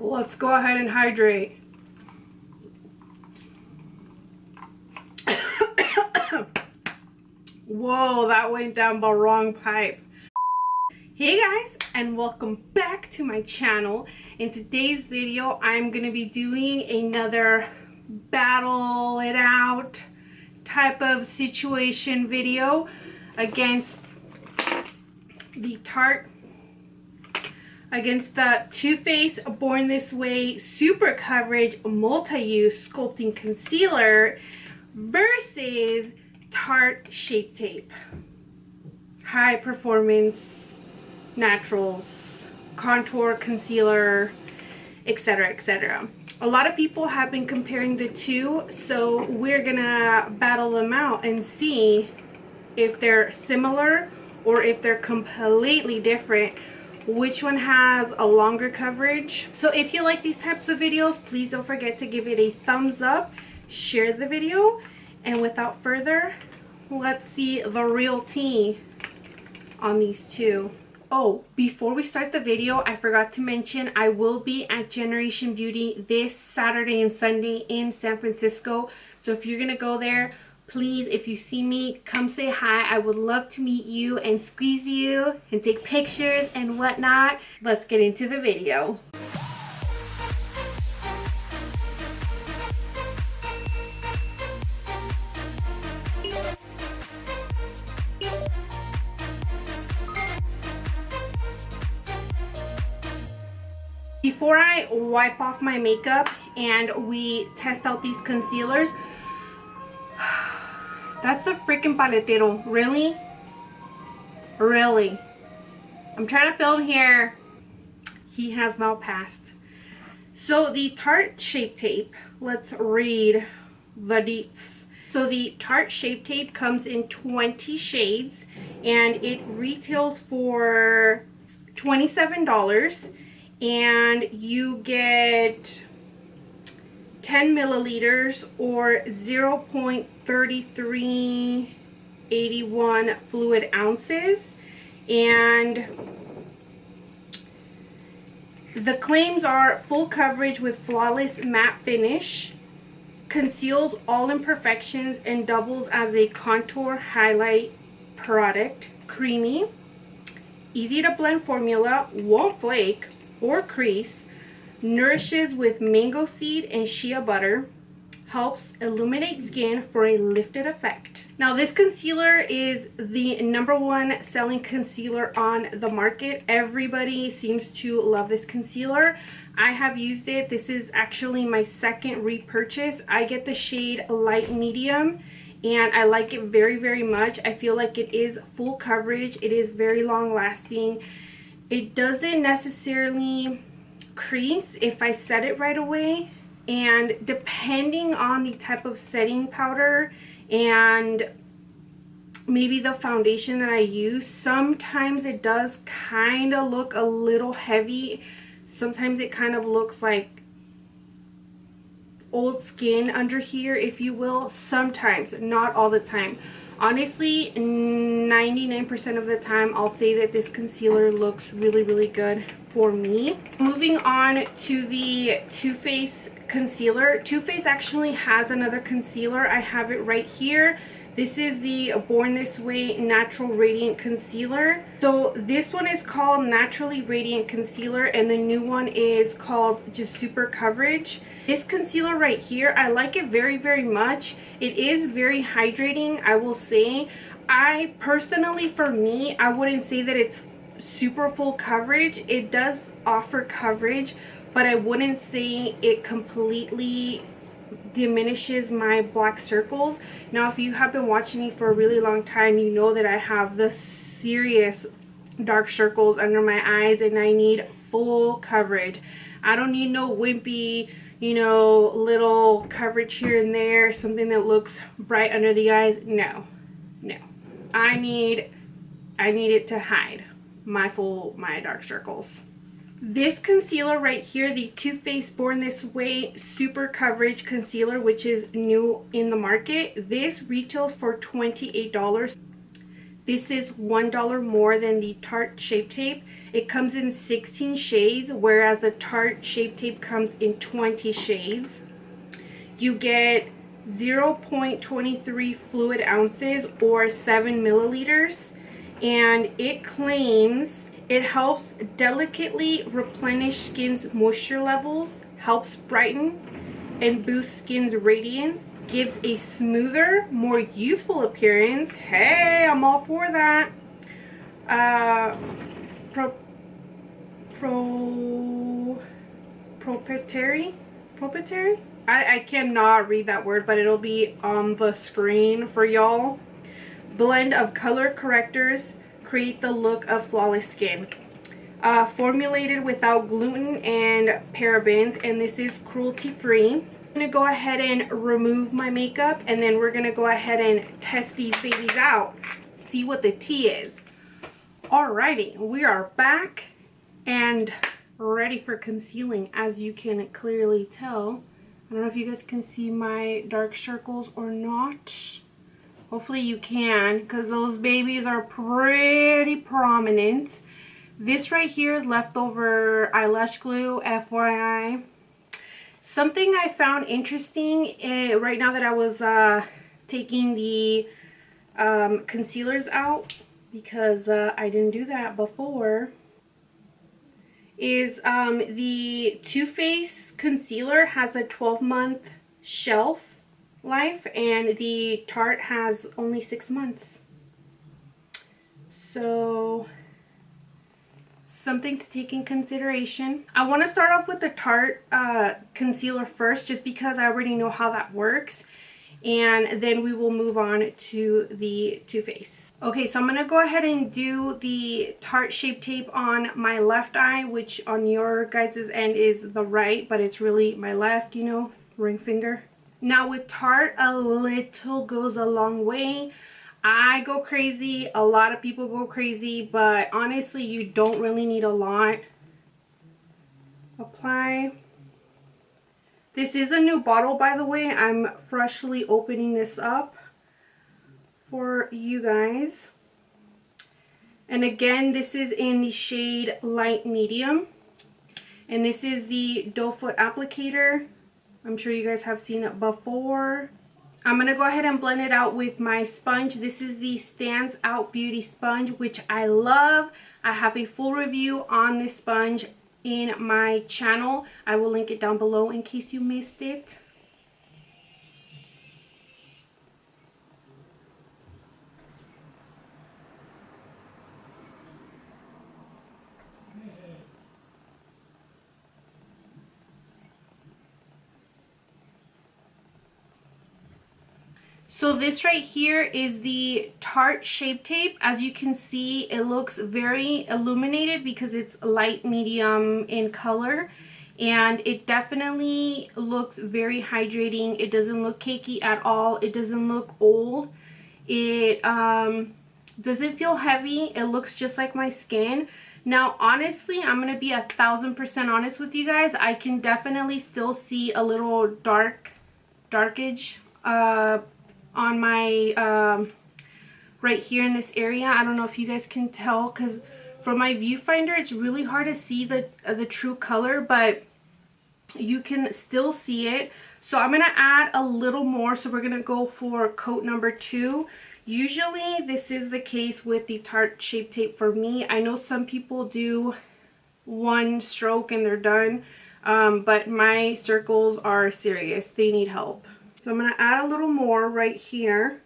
Let's go ahead and hydrate. Whoa, that went down the wrong pipe. Hey guys, and welcome back to my channel. In today's video, I'm going to be doing another battle it out type of situation video against the Too Faced Born This Way Super Coverage Multi-Use Sculpting Concealer versus Tarte Shape Tape High Performance Naturals Contour Concealer, etc, etc. A lot of people have been comparing the two, so we're gonna battle them out and see if they're similar or if they're completely different. Which one has a longer coverage? So if you like these types of videos, please don't forget to give it a thumbs up, share the video, and without further, let's see the real tea on these two. Oh, before we start the video, I forgot to mention I will be at Generation Beauty this Saturday and Sunday in San Francisco. So if you're gonna go there, please, if you see me, come say hi. I would love to meet you and squeeze you and take pictures and whatnot. Let's get into the video. Before I wipe off my makeup and we test out these concealers, that's the freaking paletero. Really? Really? I'm trying to film here. He has now passed. So the Tarte Shape Tape, let's read the deets. So the Tarte Shape Tape comes in 20 shades and it retails for $27. And you get 10 milliliters or 0.3381 fluid ounces. And the claims are full coverage with flawless matte finish, conceals all imperfections and doubles as a contour highlight product, creamy, easy to blend formula, won't flake or crease, nourishes with mango seed and shea butter, helps illuminate skin for a lifted effect. Now this concealer is the #1 selling concealer on the market. Everybody seems to love this concealer. I have used it. This is actually my second repurchase. I get the shade light medium and I like it very, very much. I feel like it is full coverage. It is very long lasting. It doesn't necessarily crease if I set it right away, and depending on the type of setting powder and maybe the foundation that I use, sometimes it does kind of look a little heavy. Sometimes it kind of looks like old skin under here, if you will. Sometimes, not all the time. Honestly, 99% of the time, I'll say that this concealer looks really, really good for me. Moving on to the Too Faced concealer. Too Faced actually has another concealer. I have it right here. This is the Born This Way Natural Radiant Concealer. So this one is called Naturally Radiant Concealer and the new one is called just Super Coverage. This concealer right here, I like it very, very much. It is very hydrating, I will say. I personally, for me, I wouldn't say that it's super full coverage. It does offer coverage, but I wouldn't say it completely diminishes my black circles. Now if you have been watching me for a really long time, you know that I have the serious dark circles under my eyes and I need full coverage. I don't need no wimpy, you know, little coverage here and there, something that looks bright under the eyes. No, no. I need it to hide my dark circles. This concealer right here, the Too Faced Born This Way Super Coverage Concealer, which is new in the market, this retails for $28. This is $1 more than the Tarte Shape Tape. It comes in 16 shades, whereas the Tarte Shape Tape comes in 20 shades. You get 0.23 fluid ounces or 7 milliliters, and it claims it helps delicately replenish skin's moisture levels, helps brighten and boost skin's radiance, gives a smoother, more youthful appearance. Hey, I'm all for that. Proprietary? I cannot read that word, but it'll be on the screen for y'all. Blend of color correctors create the look of flawless skin. Formulated without gluten and parabens, and this is cruelty free. I'm going to go ahead and remove my makeup, and then we're going to go ahead and test these babies out, see what the tea is. Alrighty, we are back and ready for concealing. As you can clearly tell, I don't know if you guys can see my dark circles or not. Hopefully you can, because those babies are pretty prominent. This right here is leftover eyelash glue, FYI. Something I found interesting right now that I was taking the concealers out, because I didn't do that before, is the Too Faced concealer has a 12-month shelf life, and the Tarte has only 6 months. So something to take in consideration. I want to start off with the Tarte concealer first, just because I already know how that works, and then we will move on to the Too Faced. Okay, so I'm going to go ahead and do the Tarte Shape Tape on my left eye, which on your guys' end is the right, but it's really my left, you know, ring finger. Now with Tarte, a little goes a long way. I go crazy, a lot of people go crazy, but honestly you don't really need a lot. Apply. This is a new bottle, by the way. I'm freshly opening this up for you guys. And again, this is in the shade light medium, and this is the doe foot applicator. I'm sure you guys have seen it before. I'm going to go ahead and blend it out with my sponge. This is the Stands Out Beauty sponge, which I love. I have a full review on this sponge in my channel. I will link it down below in case you missed it. So this right here is the Tarte Shape Tape. As you can see, it looks very illuminated because it's light medium in color, and it definitely looks very hydrating. It doesn't look cakey at all. It doesn't look old. It doesn't feel heavy. It looks just like my skin. Now honestly, I'm gonna be 1000% honest with you guys. I can definitely still see a little darkage on my right here in this area. I don't know if you guys can tell, because from my viewfinder it's really hard to see the true color, but you can still see it. So I'm gonna add a little more. So we're gonna go for coat number 2. Usually this is the case with the Tarte Shape Tape for me. I know some people do one stroke and they're done, but my circles are serious. They need help. So I'm going to add a little more right here,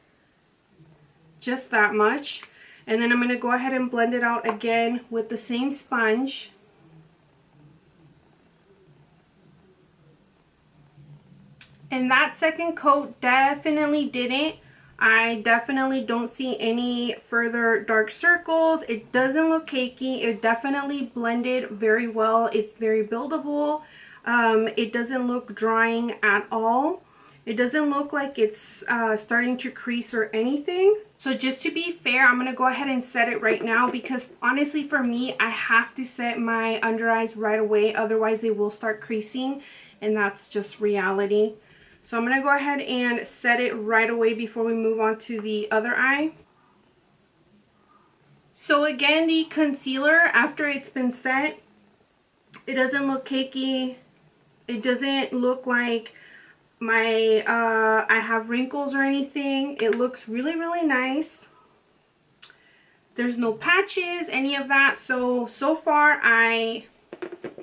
just that much, and then I'm going to go ahead and blend it out again with the same sponge. And that second coat definitely didn't. I definitely don't see any further dark circles. It doesn't look cakey. It definitely blended very well. It's very buildable. It doesn't look drying at all. It doesn't look like it's starting to crease or anything. So just to be fair, I'm going to go ahead and set it right now, because honestly for me, I have to set my under eyes right away. Otherwise they will start creasing, and that's just reality. So I'm going to go ahead and set it right away before we move on to the other eye. So again, the concealer, after it's been set, it doesn't look cakey. It doesn't look like my I have wrinkles or anything. It looks really, really nice. There's no patches, any of that. So far I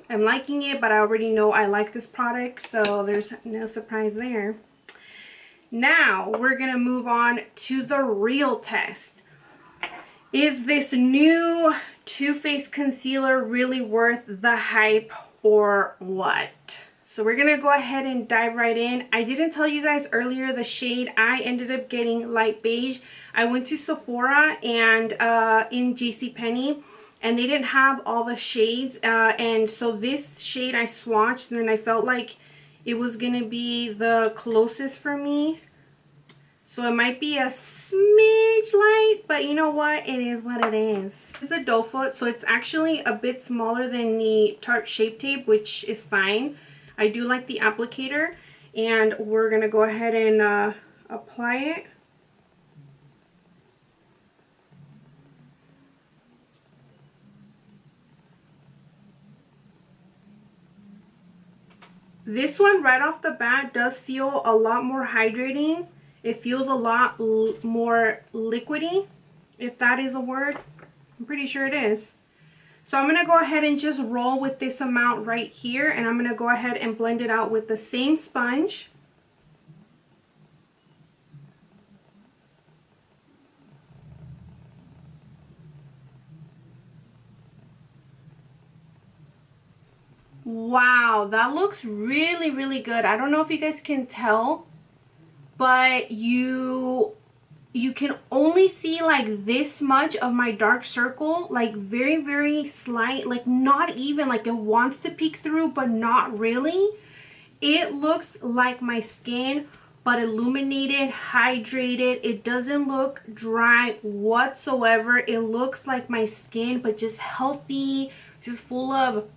am liking it, but I already know I like this product, so there's no surprise there. Now we're gonna move on to the real test. Is this new Too Faced concealer really worth the hype or what? So we're gonna go ahead and dive right in. I didn't tell you guys earlier the shade I ended up getting, light beige. I went to Sephora and in JCPenney, and they didn't have all the shades, and so this shade I swatched, and then I felt like it was gonna be the closest for me. So it might be a smidge light, but you know what? It is what it is. This is the doe foot, so it's actually a bit smaller than the Tarte Shape Tape, which is fine. I do like the applicator, and we're gonna go ahead and apply it. This one right off the bat does feel a lot more hydrating. It feels a lot more liquidy, if that is a word. I'm pretty sure it is. So I'm going to go ahead and just roll with this amount right here, and I'm going to go ahead and blend it out with the same sponge. Wow, that looks really, really good. I don't know if you guys can tell, but you can only see like this much of my dark circle, like very, very slight, like not even, like it wants to peek through, but not really. It looks like my skin, but illuminated, hydrated. It doesn't look dry whatsoever. It looks like my skin, but just healthy, just full of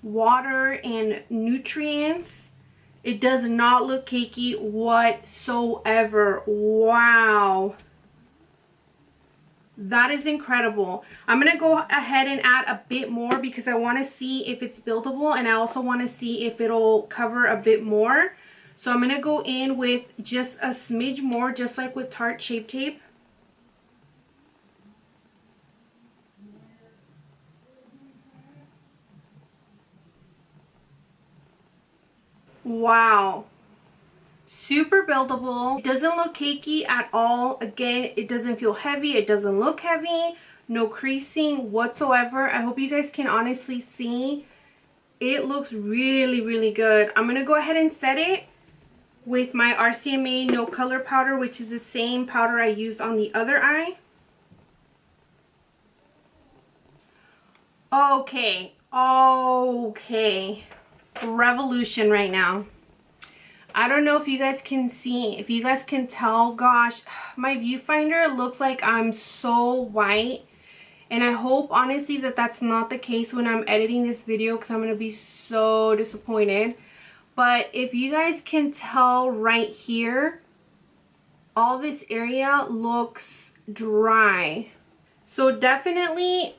water and nutrients. It does not look cakey whatsoever. Wow. That is incredible. I'm going to go ahead and add a bit more because I want to see if it's buildable, and I also want to see if it'll cover a bit more. So I'm going to go in with just a smidge more, just like with Tarte Shape Tape. Wow. Super buildable. It doesn't look cakey at all. Again, it doesn't feel heavy. It doesn't look heavy. No creasing whatsoever. I hope you guys can honestly see. It looks really, really good. I'm going to go ahead and set it with my RCMA No Color Powder, which is the same powder I used on the other eye. Okay. Revolution right now. I don't know if you guys can see, if you guys can tell. Gosh, my viewfinder looks like I'm so white, and I hope honestly that that's not the case when I'm editing this video, because I'm going to be so disappointed. But if you guys can tell right here, all this area looks dry. So definitely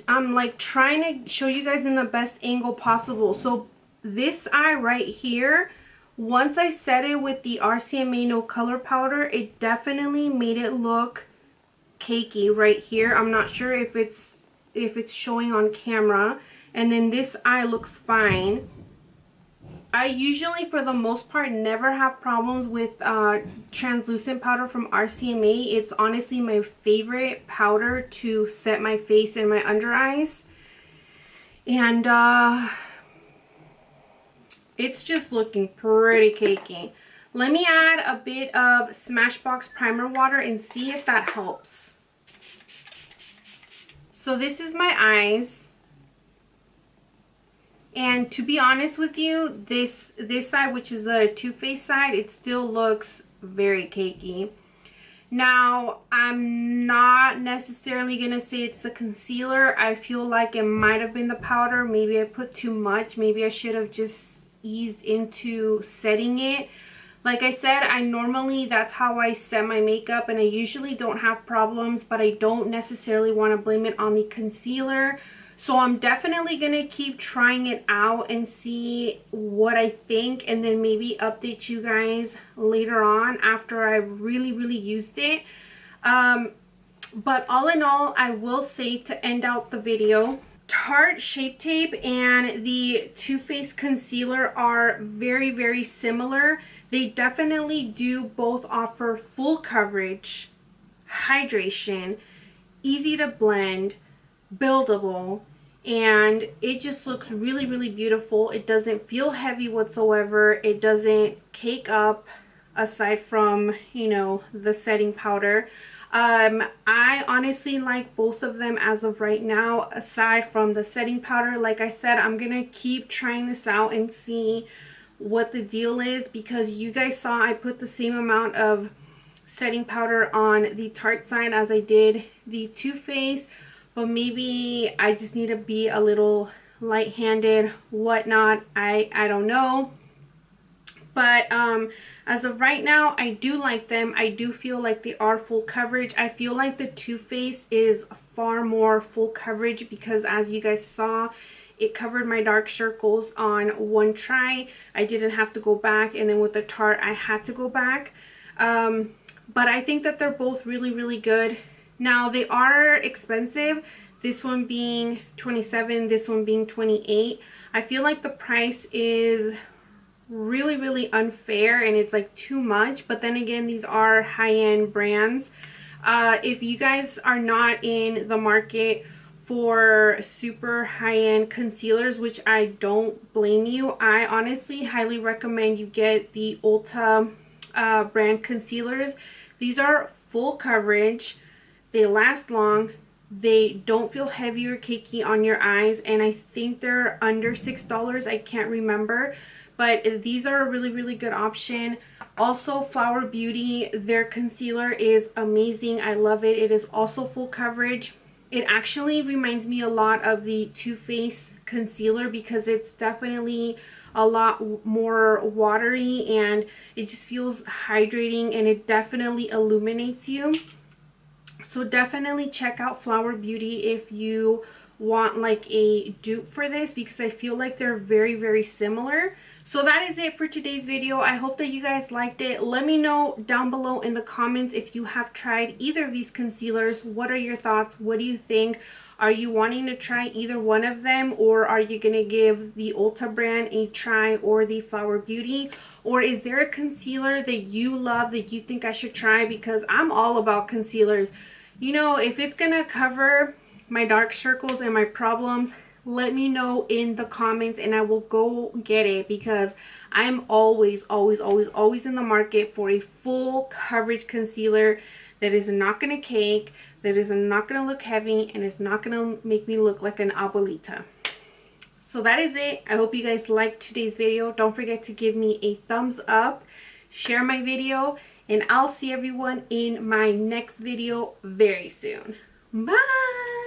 I'm like trying to show you guys in the best angle possible. So this eye right here, once I set it with the RCMA No Color Powder, it definitely made it look cakey right here. I'm not sure if it's showing on camera. And then this eye looks fine. I usually, for the most part, never have problems with translucent powder from RCMA. It's honestly my favorite powder to set my face and my under eyes. And it's just looking pretty cakey. Let me add a bit of Smashbox Primer Water and see if that helps. So this is my eyes. And to be honest with you, this side, which is the Too Faced side, it still looks very cakey. Now, I'm not necessarily going to say it's the concealer. I feel like it might have been the powder. Maybe I put too much. Maybe I should have just eased into setting it. Like I said, that's how I set my makeup, and I usually don't have problems, but I don't necessarily want to blame it on the concealer. So I'm definitely going to keep trying it out and see what I think, and then maybe update you guys later on after I've really used it. But all in all, I will say, to end out the video, Tarte Shape Tape and the Too Faced concealer are very similar. They definitely do both offer full coverage, hydration, easy to blend, buildable, and it just looks really beautiful. It doesn't feel heavy whatsoever. It doesn't cake up, aside from, you know, the setting powder. I honestly like both of them as of right now, aside from the setting powder. Like I said, I'm gonna keep trying this out and see what the deal is, because you guys saw I put the same amount of setting powder on the Tarte side as I did the Too Faced, but maybe I just need to be a little light-handed, whatnot. I don't know. But as of right now, I do like them. I do feel like they are full coverage. I feel like the Too Faced is far more full coverage, because as you guys saw, it covered my dark circles on one try. I didn't have to go back, and then with the Tarte, I had to go back. But I think that they're both really good. Now, they are expensive. This one being $27, this one being $28. I feel like the price is really unfair, and it's like too much. But then again, these are high-end brands. If you guys are not in the market for super high-end concealers, which I don't blame you, I honestly highly recommend you get the Ulta brand concealers. These are full coverage, they last long, they don't feel heavy or cakey on your eyes, and I think they're under $6. I can't remember, but these are a really good option. Also, Flower Beauty, their concealer is amazing. I love it. It is also full coverage. It actually reminds me a lot of the Too Faced concealer, because it's definitely a lot more watery, and it just feels hydrating, and it definitely illuminates you. So definitely check out Flower Beauty if you want like a dupe for this, because I feel like they're very similar. So that is it for today's video. I hope that you guys liked it. Let me know down below in the comments if you have tried either of these concealers. What are your thoughts? What do you think? Are you wanting to try either one of them, or are you going to give the Ulta brand a try, or the Flower Beauty? Or is there a concealer that you love that you think I should try? Because I'm all about concealers. You know, if it's going to cover my dark circles and my problems, let me know in the comments and I will go get it, because I'm always in the market for a full coverage concealer that is not going to cake, that is not going to look heavy, and is not going to make me look like an abuelita. So that is it. I hope you guys liked today's video. Don't forget to give me a thumbs up, share my video, and I'll see everyone in my next video very soon. Bye!